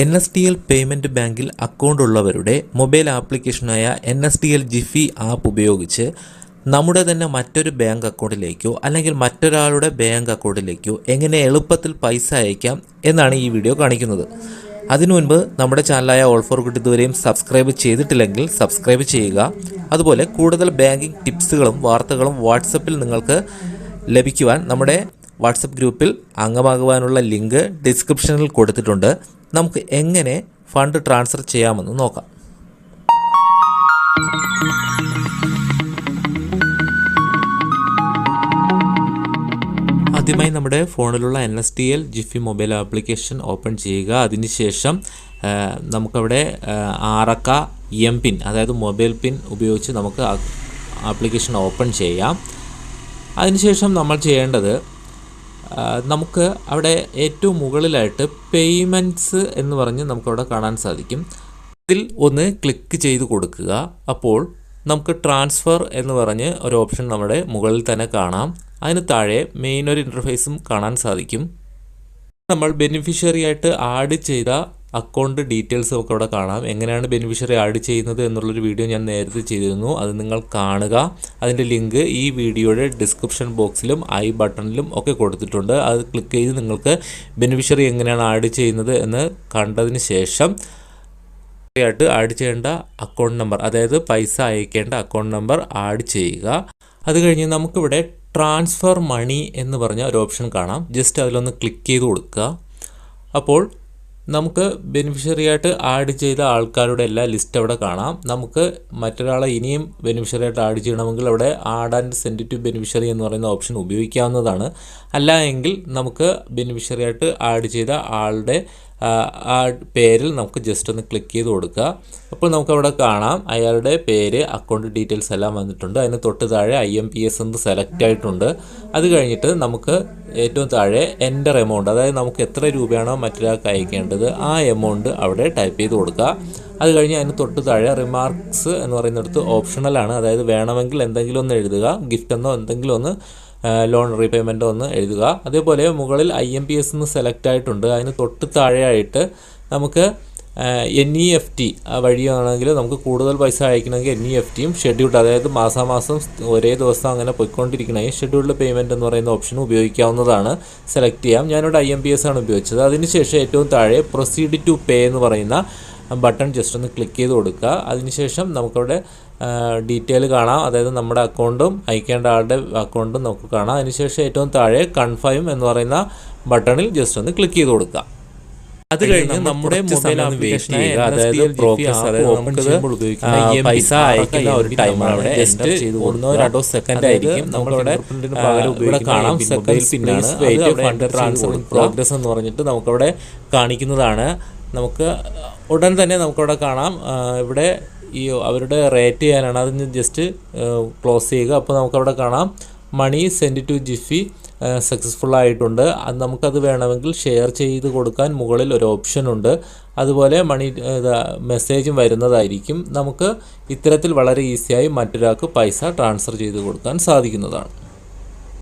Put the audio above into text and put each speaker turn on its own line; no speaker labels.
NSDL payment ബാങ്കിൽ account ഉള്ളവരുടെ mobile ആപ്ലിക്കേഷനായ NSDL Gephi app ഉപയോഗിച്ച് നമ്മുടെ തന്നെ മറ്റൊരു ബാങ്ക് അക്കൗണ്ടിലേക്കോ അല്ലെങ്കിൽ മറ്റൊരാളുടെ ബാങ്ക് അക്കൗണ്ടിലേക്കോ എങ്ങനെ എളുപ്പത്തിൽ പൈസ അയക്കാം എന്നാണ് ഈ വീഡിയോ കാണിക്കുന്നത്. അതിനു മുൻപ് നമ്മുടെ ചാനലായ ഓൾ ഫോർ ഗുഡ് ഇതുവരെയും സബ്സ്ക്രൈബ് ചെയ്തിട്ടില്ലെങ്കിൽ സബ്സ്ക്രൈബ് ചെയ്യുക. അതുപോലെ കൂടുതൽ ബാങ്കിങ് ടിപ്സുകളും വാർത്തകളും വാട്സപ്പിൽ നിങ്ങൾക്ക് ലഭിക്കുവാൻ നമ്മുടെ വാട്സപ്പ് ഗ്രൂപ്പിൽ അംഗമാകുവാനുള്ള ലിങ്ക് ഡിസ്ക്രിപ്ഷനിൽ കൊടുത്തിട്ടുണ്ട്. നമുക്ക് എങ്ങനെ ഫണ്ട് ട്രാൻസ്ഫർ ചെയ്യാമെന്ന് നോക്കാം. ആദ്യമായി നമ്മുടെ ഫോണിലുള്ള NSDL Jiffy mobile application open ചെയ്യുക. അതിനുശേഷം നമുക്കവിടെ 6 അക്ക MPIN അതായത് മൊബൈൽ പിൻ ഉപയോഗിച്ച് നമുക്ക് ആപ്ലിക്കേഷൻ ഓപ്പൺ ചെയ്യാം. അതിനുശേഷം നമ്മൾ ചെയ്യേണ്ടത് നമുക്ക് അവിടെ ഏറ്റവും മുകളിലായിട്ട് പേയ്മെൻറ്റ്സ് എന്ന് പറഞ്ഞ് നമുക്കവിടെ കാണാൻ സാധിക്കും. ഇതിൽ ഒന്ന് ക്ലിക്ക് ചെയ്ത് കൊടുക്കുക. അപ്പോൾ നമുക്ക് ട്രാൻസ്ഫർ എന്ന് പറഞ്ഞ് ഒരു ഓപ്ഷൻ നമ്മുടെ മുകളിൽ തന്നെ കാണാം. അതിന് താഴെ മെയിൻ ഒരു ഇൻ്റർഫേസും കാണാൻ സാധിക്കും. നമ്മൾ ബെനിഫിഷ്യറി ആയിട്ട് ആഡ് ചെയ്ത അക്കൗണ്ട് ഡീറ്റെയിൽസ് നമുക്ക് അവിടെ കാണാം. എങ്ങനെയാണ് ബെനിഫിഷ്യറി ആഡ് ചെയ്യുന്നത് എന്നുള്ളൊരു വീഡിയോ ഞാൻ നേരത്തെ ചെയ്തിരുന്നു. അത് നിങ്ങൾ കാണുക. അതിൻ്റെ ലിങ്ക് ഈ വീഡിയോയുടെ ഡിസ്ക്രിപ്ഷൻ ബോക്സിലും ഐ ബട്ടണിലും ഒക്കെ കൊടുത്തിട്ടുണ്ട്. അത് ക്ലിക്ക് ചെയ്ത് നിങ്ങൾക്ക് ബെനിഫിഷ്യറി എങ്ങനെയാണ് ആഡ് ചെയ്യുന്നത് എന്ന് കണ്ടതിന് ശേഷം ആയിട്ട് ആഡ് ചെയ്യേണ്ട അക്കൗണ്ട് നമ്പർ, അതായത് പൈസ അയക്കേണ്ട അക്കൗണ്ട് നമ്പർ ആഡ് ചെയ്യുക. അത് കഴിഞ്ഞ് നമുക്കിവിടെ ട്രാൻസ്ഫർ മണി എന്ന് പറഞ്ഞ ഒരു ഓപ്ഷൻ കാണാം. ജസ്റ്റ് അതിലൊന്ന് ക്ലിക്ക് ചെയ്ത് കൊടുക്കുക. അപ്പോൾ നമുക്ക് ബെനിഫിഷ്യറി ആയിട്ട് ആഡ് ചെയ്ത ആൾക്കാരുടെ എല്ലാ ലിസ്റ്റ് അവിടെ കാണാം. നമുക്ക് മറ്റൊരാളെ ഇനിയും ബെനിഫിഷ്യറി ആയിട്ട് ആഡ് ചെയ്യണമെങ്കിൽ അവിടെ add and send to beneficiary എന്ന് പറയുന്ന ഓപ്ഷൻ ഉപയോഗിക്കാവുന്നതാണ്. അല്ല എങ്കിൽ നമുക്ക് ബെനിഫിഷ്യറി ആയിട്ട് ആഡ് ചെയ്ത ആളുടെ ആ പേരിൽ നമുക്ക് ജസ്റ്റ് ഒന്ന് ക്ലിക്ക് ചെയ്ത് കൊടുക്കുക. അപ്പോൾ നമുക്കവിടെ കാണാം അയാളുടെ പേര്, അക്കൗണ്ട് ഡീറ്റെയിൽസ് എല്ലാം വന്നിട്ടുണ്ട്. അതിന് തൊട്ട് താഴെ IMPS എന്ന് സെലക്ട് ആയിട്ടുണ്ട്. അത് കഴിഞ്ഞിട്ട് നമുക്ക് ഏറ്റവും താഴെ എൻ്റർ എമൗണ്ട്, അതായത് നമുക്ക് എത്ര രൂപയാണോ മറ്റൊരാൾക്ക് അയക്കേണ്ടത് ആ എമൗണ്ട് അവിടെ ടൈപ്പ് ചെയ്ത് കൊടുക്കുക. അത് കഴിഞ്ഞ് അതിന് തൊട്ട് താഴെ റിമാർക്സ് എന്ന് പറയുന്നിടത്ത് ഓപ്ഷണലാണ്, അതായത് വേണമെങ്കിൽ എന്തെങ്കിലും ഒന്ന് എഴുതുക, ഗിഫ്റ്റ് എന്നോ എന്തെങ്കിലും ഒന്ന് ലോൺ റീപേയ്മെൻറ്റോ ഒന്ന് എഴുതുക. അതേപോലെ മുകളിൽ IMPS എന്ന് സെലക്ട് ആയിട്ടുണ്ട്. അതിന് തൊട്ട് താഴെയായിട്ട് നമുക്ക് NEFT വഴിയാണെങ്കിൽ നമുക്ക് കൂടുതൽ പൈസ അയക്കണമെങ്കിൽ NEFTയും ഷെഡ്യൂൾഡ്, അതായത് മാസാമാസം ഒരേ ദിവസം അങ്ങനെ പോയിക്കൊണ്ടിരിക്കണമെങ്കിൽ ഷെഡ്യൂൾഡ് പേയ്മെൻറ്റ് എന്ന് പറയുന്ന ഓപ്ഷൻ ഉപയോഗിക്കാവുന്നതാണ്. സെലക്ട് ചെയ്യാം. ഞാനിവിടെ IMPS ആണ് ഉപയോഗിച്ചത്. അതിനുശേഷം ഏറ്റവും താഴെ പ്രൊസീഡ് ടു പേ എന്ന് പറയുന്ന ബട്ടൺ ജസ്റ്റ് ഒന്ന് ക്ലിക്ക് ചെയ്ത് കൊടുക്കുക. അതിനുശേഷം നമുക്കവിടെ ഡീറ്റെയിൽ കാണാം, അതായത് നമ്മുടെ അക്കൗണ്ടും അയക്കേണ്ട ആളുടെ അക്കൗണ്ടും നമുക്ക് കാണാം. അതിനുശേഷം ഏറ്റവും താഴെ കൺഫേം എന്ന് പറയുന്ന ബട്ടണിൽ ജസ്റ്റ് ഒന്ന് ക്ലിക്ക് ചെയ്ത് കൊടുക്കുക. അത് കഴിഞ്ഞ് നമ്മുടെ മൊബൈൽ ആപ്ലിക്കേഷൻ അതായത് പ്രോഗ്രസ്, അതായത് നമുക്ക് പൈസ അയക്കുന്ന ഒരു ടൈമാണ് അവിടെ. ജസ്റ്റ് 1-2 സെക്കൻഡ് ആയിരിക്കും. നമുക്കവിടെ ഇവിടെ കാണാം സെക്കൻഡ് പിന്നാണ് ഫണ്ട് ട്രാൻസ്ഫർ പ്രോഗ്രസ് എന്ന് പറഞ്ഞിട്ട് നമുക്കവിടെ കാണിക്കുന്നതാണ്. നമുക്ക് ഉടൻ തന്നെ നമുക്കവിടെ കാണാം ഇവിടെ ഈ അവരുടെ റേറ്റ് ചെയ്യാനാണ്. അതിന് ജസ്റ്റ് ക്ലോസ് ചെയ്യുക. അപ്പോൾ നമുക്കവിടെ കാണാം മണി സെൻഡ് ടു ജിഫി സക്സസ്ഫുൾ ആയിട്ടുണ്ട്. അത് നമുക്കത് വേണമെങ്കിൽ ഷെയർ ചെയ്ത് കൊടുക്കാൻ മുകളിൽ ഒരു ഓപ്ഷൻ ഉണ്ട്. അതുപോലെ മണി മെസ്സേജും വരുന്നതായിരിക്കും. നമുക്ക് ഇത്തരത്തിൽ വളരെ ഈസിയായി മറ്റൊരാൾക്ക് പൈസ ട്രാൻസ്ഫർ ചെയ്ത് കൊടുക്കാൻ സാധിക്കുന്നതാണ്.